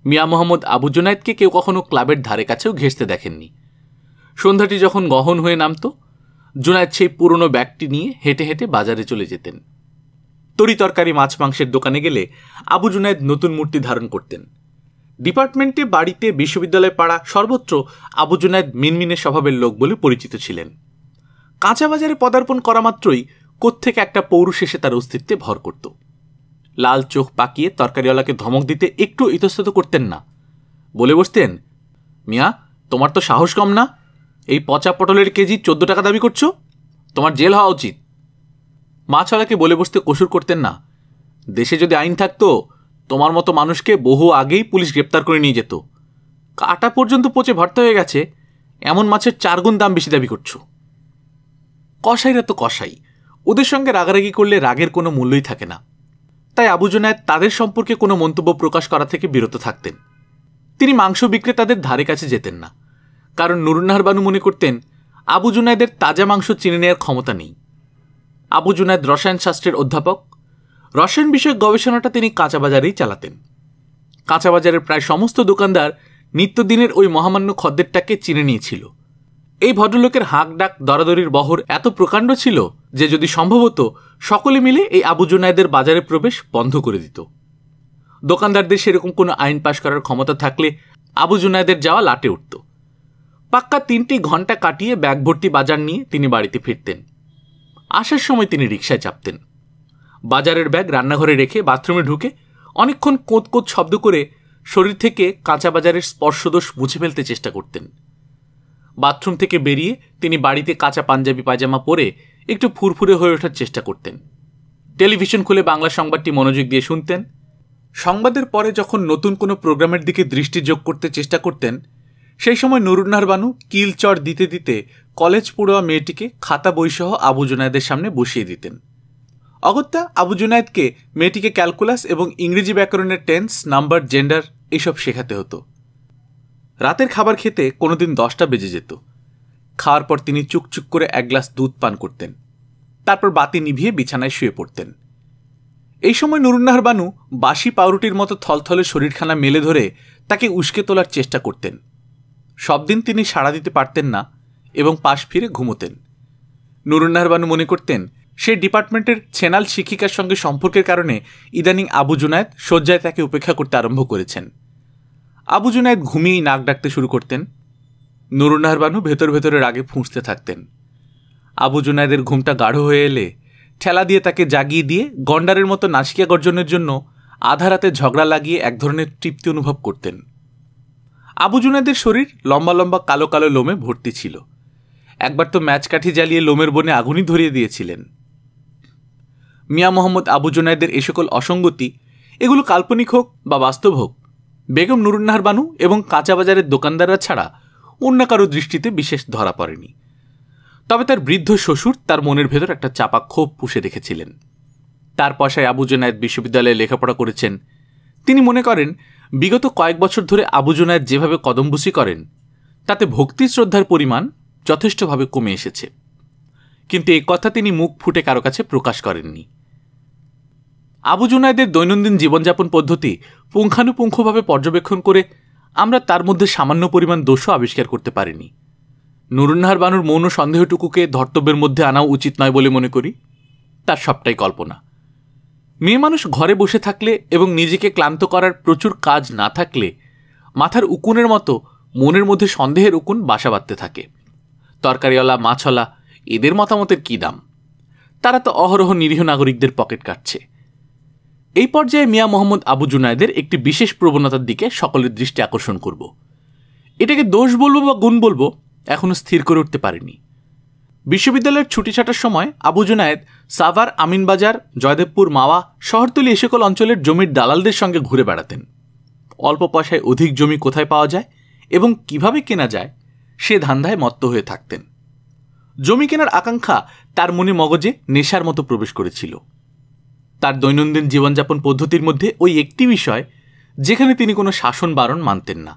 মিয়া মোহাম্মদ আবু জুনায়েদকে কেউ কখনো ক্লাবের ধারে কাছেও ঘেঁষতে দেখেননি। সন্ধ্যাটি যখন গহন হয়ে নামত, জুনায়েদ সেই পুরনো ব্যাগটি নিয়ে হেঁটে হেঁটে বাজারে চলে যেতেন। তরি তরকারি মাছ মাংসের দোকানে গেলে আবু জুনায়েদ নতুন মূর্তি ধারণ করতেন। ডিপার্টমেন্টে, বাড়িতে, বিশ্ববিদ্যালয় পাড়া সর্বত্র আবু জুনায়েদ মিনমিনে স্বভাবের লোক বলে পরিচিত ছিলেন। কাঁচা বাজারে পদার্পণ করা মাত্রই কোত্থেকে একটা পৌরুষ এসে তার অস্তিত্বে ভর করত। লাল চোখ পাকিয়ে তরকারিওয়ালাকে ধমক দিতে একটু ইতস্তত করতেন না। বলে বসতেন, মিয়া, তোমার তো সাহস কম না? এই পচা পটলের কেজি 14 টাকা দাবি করছো? তোমার জেল হওয়া উচিত। মাছওয়ালাকে বলে বসতে কসুর করতেন না, দেশে যদি আইন থাকতো তোমার মতো মানুষকে বহু আগেই পুলিশ গ্রেপ্তার করে নিয়ে যেত। কাটা পর্যন্ত পচে ভর্তা হয়ে গেছে, এমন মাছের 4 গুণ দাম বেশি দাবি করছো। কসাইরা তো কসাই, ওদের সঙ্গে রাগারাগি করলে রাগের কোনো মূল্যই থাকে না। তাই আবু জুনায়েদ তাদের সম্পর্কে কোনো মন্তব্য প্রকাশ করা থেকে বিরত থাকতেন। তিনি মাংস বিক্রেতাদের ধারে কাছে যেতেন না, কারণ নুরুন্নাহার বানু মনে করতেন আবু জুনায়েদের তাজা মাংস চিনে নেওয়ার ক্ষমতা নেই। আবু জুনায়েদ রসায়ন শাস্ত্রের অধ্যাপক। রসায়ন বিষয়ক গবেষণাটা তিনি কাঁচাবাজারেই চালাতেন। কাঁচাবাজারের প্রায় সমস্ত দোকানদার নিত্যদিনের ওই মহামান্য খদ্দেরটাকে চিনে নিয়েছিল। এই ভদ্রলোকের হাঁক ডাক দরাদরির বহর এত প্রকাণ্ড ছিল যে যদি সম্ভব হতো সকলে মিলে এই আবু জুনায়েদের বাজারে প্রবেশ বন্ধ করে দিত। দোকানদারদের সেরকম কোনো আইন পাশ করার ক্ষমতা থাকলে আবু জুনায়েদের যাওয়া লাটে উঠত। পাক্কা 3টি ঘন্টা কাটিয়ে ব্যাগ ভর্তি বাজার নিয়ে তিনি বাড়িতে ফিরতেন। আসার সময় তিনি রিকশায় চাপতেন। বাজারের ব্যাগ রান্নাঘরে রেখে বাথরুমে ঢুকে অনেকক্ষণ কোঁত কোঁত শব্দ করে শরীর থেকে কাঁচা বাজারের স্পর্শদোষ মুছে ফেলতে চেষ্টা করতেন। বাথরুম থেকে বেরিয়ে তিনি বাড়িতে কাঁচা পাঞ্জাবি পায়জামা পরে একটু ফুরফুরে হয়ে ওঠার চেষ্টা করতেন। টেলিভিশন খুলে বাংলা সংবাদটি মনোযোগ দিয়ে শুনতেন। সংবাদের পরে যখন নতুন কোনো প্রোগ্রামের দিকে দৃষ্টি যোগ করতে চেষ্টা করতেন, সেই সময় নুরুন্নাহার বানু কিলচড় দিতে দিতে কলেজ পড়ুয়া মেয়েটিকে খাতা বইসহ আবু জুনায়েদের সামনে বসিয়ে দিতেন। অগত্যা আবু জুনায়েদকে মেয়েটিকে ক্যালকুলাস এবং ইংরেজি ব্যাকরণের টেন্স, নাম্বার, জেন্ডার এইসব শেখাতে হতো। রাতের খাবার খেতে কোনোদিন 10টা বেজে যেত। খাওয়ার পর তিনি চুকচুক করে 1 গ্লাস দুধ পান করতেন। তারপর বাতি নিভিয়ে বিছানায় শুয়ে পড়তেন। এই সময় নুরুন্নাহার বানু বাসি পাউরুটির মতো থলথলে শরীরখানা মেলে ধরে তাকে উস্কে তোলার চেষ্টা করতেন। সব দিন তিনি সাড়া দিতে পারতেন না এবং পাশ ফিরে ঘুমোতেন। নুরুন্নাহার বানু মনে করতেন সেই ডিপার্টমেন্টের ছেনাল শিক্ষিকার সঙ্গে সম্পর্কের কারণে ইদানিং আবু জুনায়েদ শয্যায় তাকে উপেক্ষা করতে আরম্ভ করেছেন। আবু জুনায়েদ ঘুমিয়েই নাক ডাকতে শুরু করতেন। নুরুন্নাহার বানু ভেতর ভেতরে রাগে ফুঁসতে থাকতেন। আবু জুনায়েদের ঘুমটা গাঢ় হয়ে এলে ঠেলা দিয়ে তাকে জাগিয়ে দিয়ে গন্ডারের মতো নাসিকা গর্জনের জন্য আধা রাতে ঝগড়া লাগিয়ে এক ধরনের তৃপ্তি অনুভব করতেন। আবু জুনায়েদের শরীর লম্বা লম্বা কালো কালো লোমে ভর্তি ছিল। একবার তো ম্যাচকাঠি জ্বালিয়ে লোমের বনে আগুনই ধরিয়ে দিয়েছিলেন। মিয়া মোহাম্মদ আবু জুনায়েদের এ সকল অসঙ্গতি, এগুলো কাল্পনিক হোক বা বাস্তব হোক, বেগম নুরুন্নাহার বানু এবং কাঁচাবাজারের দোকানদাররা ছাড়া অন্য কারো দৃষ্টিতে বিশেষ ধরা পড়েনি। তবে তার বৃদ্ধ শ্বশুর তার মনের ভেতর একটা চাপা ক্ষোভ পুষে রেখেছিলেন। তার পয়সায় আবু জুনায়েদ বিশ্ববিদ্যালয়ে লেখাপড়া করেছেন। তিনি মনে করেন বিগত কয়েক বছর ধরে আবু জুনায়েদ যেভাবে কদমবুসি করেন তাতে ভক্তি শ্রদ্ধার পরিমাণ যথেষ্টভাবে কমে এসেছে। কিন্তু এই কথা তিনি মুখ ফুটে কারো কাছে প্রকাশ করেননি। আবু জুনায়েদের দৈনন্দিন জীবনযাপন পদ্ধতি পুঙ্খানুপুঙ্খভাবে পর্যবেক্ষণ করে আমরা তার মধ্যে সামান্য পরিমাণ দোষও আবিষ্কার করতে পারিনি। নুরুন্নাহার বানুর মৌন সন্দেহটুকুকে ধর্তব্যের মধ্যে আনাও উচিত নয় বলে মনে করি। তার সবটাই কল্পনা। মেয়ে মানুষ ঘরে বসে থাকলে এবং নিজেকে ক্লান্ত করার প্রচুর কাজ না থাকলে মাথার উকুনের মতো মনের মধ্যে সন্দেহের উকুন বাসা বাঁধতে থাকে। তরকারিওয়ালা, মাছওয়ালা, এদের মতামতের কী দাম? তারা তো অহরহ নিরীহ নাগরিকদের পকেট কাটছে। এই পর্যায়ে মিয়া মোহাম্মদ আবু জুনায়েদের একটি বিশেষ প্রবণতার দিকে সকলের দৃষ্টি আকর্ষণ করব। এটাকে দোষ বলবো বা গুণ বলবো এখনও স্থির করে উঠতে পারিনি। বিশ্ববিদ্যালয়ের ছুটি ছাটার সময় আবু জুনায়েদ সাভার, আমিনবাজার, জয়দেবপুর, মাওয়া, শহরতলি এ সকল অঞ্চলের জমির দালালদের সঙ্গে ঘুরে বেড়াতেন। অল্প পয়সায় অধিক জমি কোথায় পাওয়া যায় এবং কিভাবে কেনা যায় সে ধান্দায় মত্ত হয়ে থাকতেন। জমি কেনার আকাঙ্ক্ষা তার মনে মগজে নেশার মতো প্রবেশ করেছিল। তার দৈনন্দিন জীবনযাপন পদ্ধতির মধ্যে ওই একটি বিষয় যেখানে তিনি কোনো শাসন বারণ মানতেন না।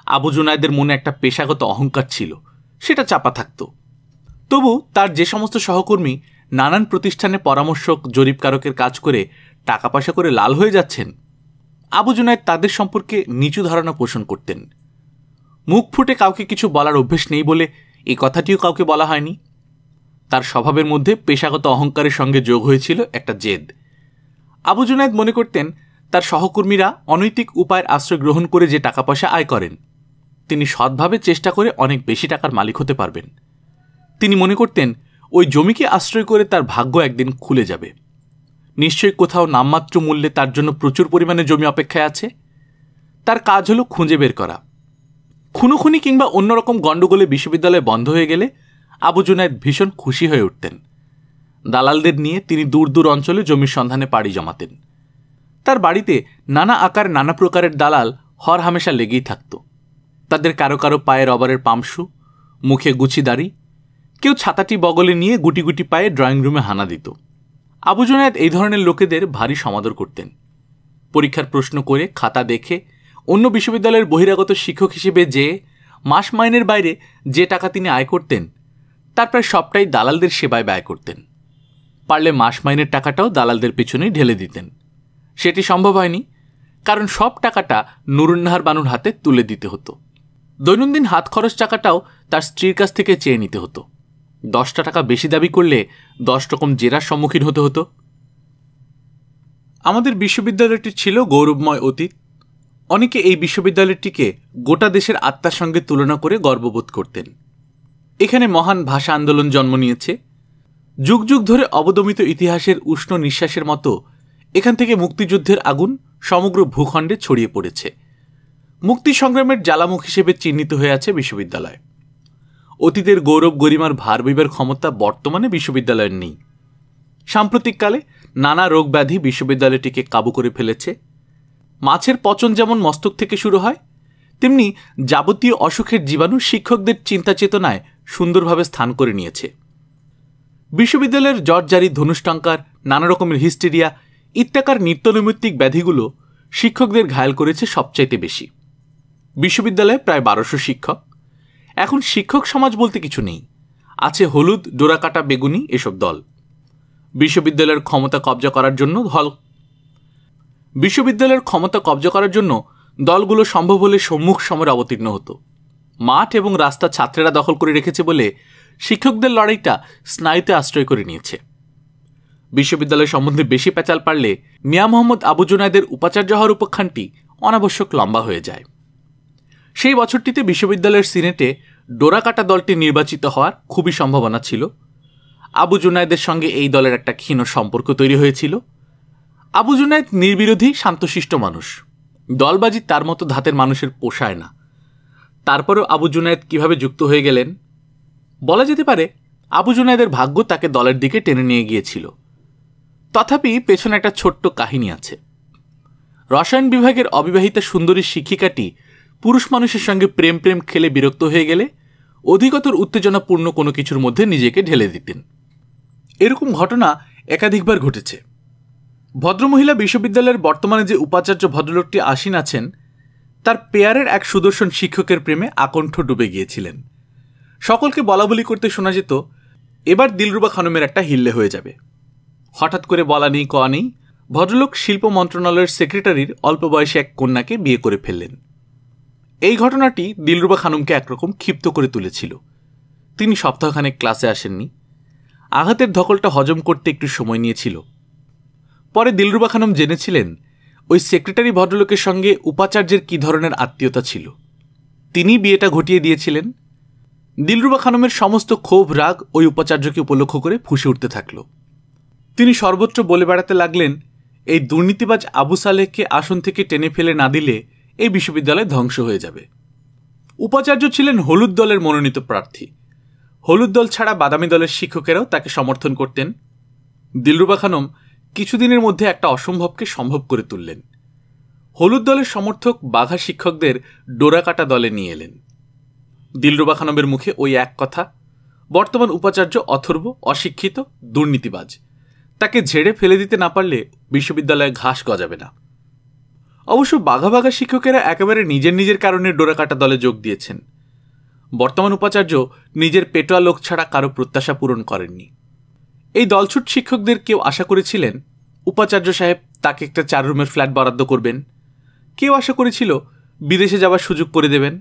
আবু জুনায়েদের মনে একটা পেশাগত অহংকার ছিল, সেটা চাপা থাকত। তবু তার যে সমস্ত সহকর্মী নানান প্রতিষ্ঠানে পরামর্শক, জরিপকারকের কাজ করে টাকা পয়সা করে লাল হয়ে যাচ্ছেন, আবু জুনায়েদ তাদের সম্পর্কে নিচু ধারণা পোষণ করতেন। মুখ ফুটে কাউকে কিছু বলার অভ্যেস নেই বলে এই কথাটিও কাউকে বলা হয়নি। তার স্বভাবের মধ্যে পেশাগত অহংকারের সঙ্গে যোগ হয়েছিল একটা জেদ। আবু জুনায়েদ মনে করতেন তার সহকর্মীরা অনৈতিক উপায়ের আশ্রয় গ্রহণ করে যে টাকা পয়সা আয় করেন, তিনি সৎভাবে চেষ্টা করে অনেক বেশি টাকার মালিক হতে পারবেন। তিনি মনে করতেন ওই জমিকে আশ্রয় করে তার ভাগ্য একদিন খুলে যাবে। নিশ্চয়ই কোথাও নামমাত্র মূল্যে তার জন্য প্রচুর পরিমাণে জমি অপেক্ষায় আছে। তার কাজ হলো খুঁজে বের করা। খুনোখুনি কিংবা অন্যরকম গণ্ডগোলে বিশ্ববিদ্যালয় বন্ধ হয়ে গেলে আবু জুনায়েদ ভীষণ খুশি হয়ে উঠতেন। দালালদের নিয়ে তিনি দূর দূর অঞ্চলে জমির সন্ধানে পাড়ি জমাতেন। তার বাড়িতে নানা আকার নানা প্রকারের দালাল হরহামেশা লেগেই থাকত। তাদের কারো কারো পায়ে রবারের পামশু, মুখে গুছি দাড়ি, কেউ ছাতাটি বগলে নিয়ে গুটি গুটি পায়ে ড্রয়িং রুমে হানা দিত। আবু জুনায়েদ এই ধরনের লোকেদের ভারী সমাদর করতেন। পরীক্ষার প্রশ্ন করে খাতা দেখে অন্য বিশ্ববিদ্যালয়ের বহিরাগত শিক্ষক হিসেবে যে মাস মাইনের বাইরে যে টাকা তিনি আয় করতেন, তার প্রায় সবটাই দালালদের সেবায় ব্যয় করতেন। পারলে মাস মাইনের টাকাটাও দালালদের পেছনেই ঢেলে দিতেন। সেটি সম্ভব হয়নি, কারণ সব টাকাটা নুরুন্নাহার বানুর হাতে তুলে দিতে হতো। দৈনন্দিন হাত খরচ টাকাটাও তার স্ত্রীর কাছ থেকে চেয়ে নিতে হতো। 10টা টাকা বেশি দাবি করলে 10 রকম জেরার সম্মুখীন হতে হতো। আমাদের বিশ্ববিদ্যালয়টি ছিল গৌরবময় অতীত। অনেকে এই বিশ্ববিদ্যালয়টিকে গোটা দেশের আত্মার সঙ্গে তুলনা করে গর্ববোধ করতেন। এখানে মহান ভাষা আন্দোলন জন্ম নিয়েছে। যুগ যুগ ধরে অবদমিত ইতিহাসের উষ্ণ নিঃশ্বাসের মতো এখান থেকে মুক্তিযুদ্ধের আগুন সমগ্র ভূখণ্ডে ছড়িয়ে পড়েছে। মুক্তি সংগ্রামের জ্বালামুখ হিসেবে চিহ্নিত হয়ে আছে বিশ্ববিদ্যালয়। অতীতের গৌরব গরিমার ভার বইবার ক্ষমতা বর্তমানে বিশ্ববিদ্যালয়ের নেই। সাম্প্রতিককালে নানা রোগ ব্যাধি বিশ্ববিদ্যালয়টিকে কাবু করে ফেলেছে। মাছের পচন যেমন মস্তক থেকে শুরু হয়, তেমনি যাবতীয় অসুখের জীবাণু শিক্ষকদের চিন্তা চেতনায় সুন্দরভাবে স্থান করে নিয়েছে। বিশ্ববিদ্যালয়ের জটজারি, ধনুষ্টঙ্কার, নানা রকমের হিস্টেরিয়া ইত্যাকার নিত্যনৈমিত্তিক ব্যাধিগুলো শিক্ষকদের ঘায়েল করেছে সবচাইতে বেশি। বিশ্ববিদ্যালয়ে প্রায় 1200 শিক্ষক। এখন শিক্ষক সমাজ বলতে কিছু নেই, আছে হলুদ, ডোরাকাটা, বেগুনি এসব দল। বিশ্ববিদ্যালয়ের ক্ষমতা কবজা করার জন্য দলগুলো সম্ভব হলে সম্মুখ সমরে অবতীর্ণ হতো। মাঠ এবং রাস্তা ছাত্রেরা দখল করে রেখেছে বলে শিক্ষকদের লড়াইটা স্নায়ুতে আশ্রয় করে নিয়েছে। বিশ্ববিদ্যালয় সম্বন্ধে বেশি প্যাচাল পারলে মিয়া মোহাম্মদ আবু জুনায়েদের উপাচার্য হওয়ার উপখ্যানটি অনাবশ্যক লম্বা হয়ে যায়। সেই বছরটিতে বিশ্ববিদ্যালয়ের সিনেটে ডোরাকাটা দলটি নির্বাচিত হওয়ার খুবই সম্ভাবনা ছিল। আবু জুনায়েদের সঙ্গে এই দলের একটা ক্ষীণ সম্পর্ক তৈরি হয়েছিল। আবু জুনায়েদ নির্বিরোধী, শান্তশিষ্ট মানুষ। দলবাজি তার মতো ধাতের মানুষের পোষায় না। তারপরেও আবু জুনায়েদ কিভাবে যুক্ত হয়ে গেলেন? বলা যেতে পারে আবু জুনায়েদের ভাগ্য তাকে দলের দিকে টেনে নিয়ে গিয়েছিল। তথাপি পেছনে একটা ছোট্ট কাহিনী আছে। রসায়ন বিভাগের অবিবাহিতা সুন্দরী শিক্ষিকাটি পুরুষ মানুষের সঙ্গে প্রেম খেলে বিরক্ত হয়ে গেলে অধিকতর উত্তেজনাপূর্ণ কোনো কিছুর মধ্যে নিজেকে ঢেলে দিতেন। এরকম ঘটনা একাধিকবার ঘটেছে। ভদ্রমহিলা বিশ্ববিদ্যালয়ের বর্তমানে যে উপাচার্য ভদ্রলোকটি আসীন আছেন, তার পেয়ারের এক সুদর্শন শিক্ষকের প্রেমে আকণ্ঠ ডুবে গিয়েছিলেন। সকলকে বলাবলি করতে শোনা যেত, এবার দিলরুবা খানমের একটা হিল্লে হয়ে যাবে। হঠাৎ করে বলা নেই কওয়া নেই, ভদ্রলোক শিল্প মন্ত্রণালয়ের সেক্রেটারির অল্প বয়সী এক কন্যাকে বিয়ে করে ফেললেন। এই ঘটনাটি দিলরুবা খানমকে একরকম ক্ষিপ্ত করে তুলেছিল। তিনি সপ্তাহখানেক ক্লাসে আসেননি। আঘাতের ধকলটা হজম করতে একটু সময় নিয়েছিল। পরে দিলরুবা খানম জেনেছিলেন ওই সেক্রেটারি ভদ্রলোকের সঙ্গে উপাচার্যের কী ধরনের আত্মীয়তা ছিল। তিনি বিয়েটা ঘটিয়ে দিয়েছিলেন। দিলরুবা খানমের সমস্ত ক্ষোভ রাগ ওই উপাচার্যকে উপলক্ষ করে ফুঁসে উঠতে থাকল। তিনি সর্বত্র বলে বেড়াতে লাগলেন, এই দুর্নীতিবাজ আবু সালেহকে আসন থেকে টেনে ফেলে না দিলে এই বিশ্ববিদ্যালয় ধ্বংস হয়ে যাবে। উপাচার্য ছিলেন হলুদ দলের মনোনীত প্রার্থী। হলুদ দল ছাড়া বাদামি দলের শিক্ষকেরাও তাকে সমর্থন করতেন। দিলরুবা খানম কিছুদিনের মধ্যে একটা অসম্ভবকে সম্ভব করে তুললেন। হলুদ দলের সমর্থক বাঘা শিক্ষকদের ডোরাকাটা দলে নিয়ে এলেন। দিলরুবা খানমের মুখে ওই এক কথা, বর্তমান উপাচার্য অথর্ব, অশিক্ষিত, দুর্নীতিবাজ। তাকে ঝেড়ে ফেলে দিতে না পারলে বিশ্ববিদ্যালয়ে ঘাস গজাবে না। অবশ্য বাঘা বাঘা শিক্ষকেরা একেবারে নিজের কারণে ডোরাকাটা দলে যোগ দিয়েছেন। বর্তমান উপাচার্য নিজের পেটোয়া লোক ছাড়া কারো প্রত্যাশা পূরণ করেননি। এই দলছুট শিক্ষকদের কেউ আশা করেছিলেন উপাচার্য সাহেব তাকে একটা 4 রুমের ফ্ল্যাট বরাদ্দ করবেন, কেউ আশা করেছিল বিদেশে যাবার সুযোগ করে দেবেন।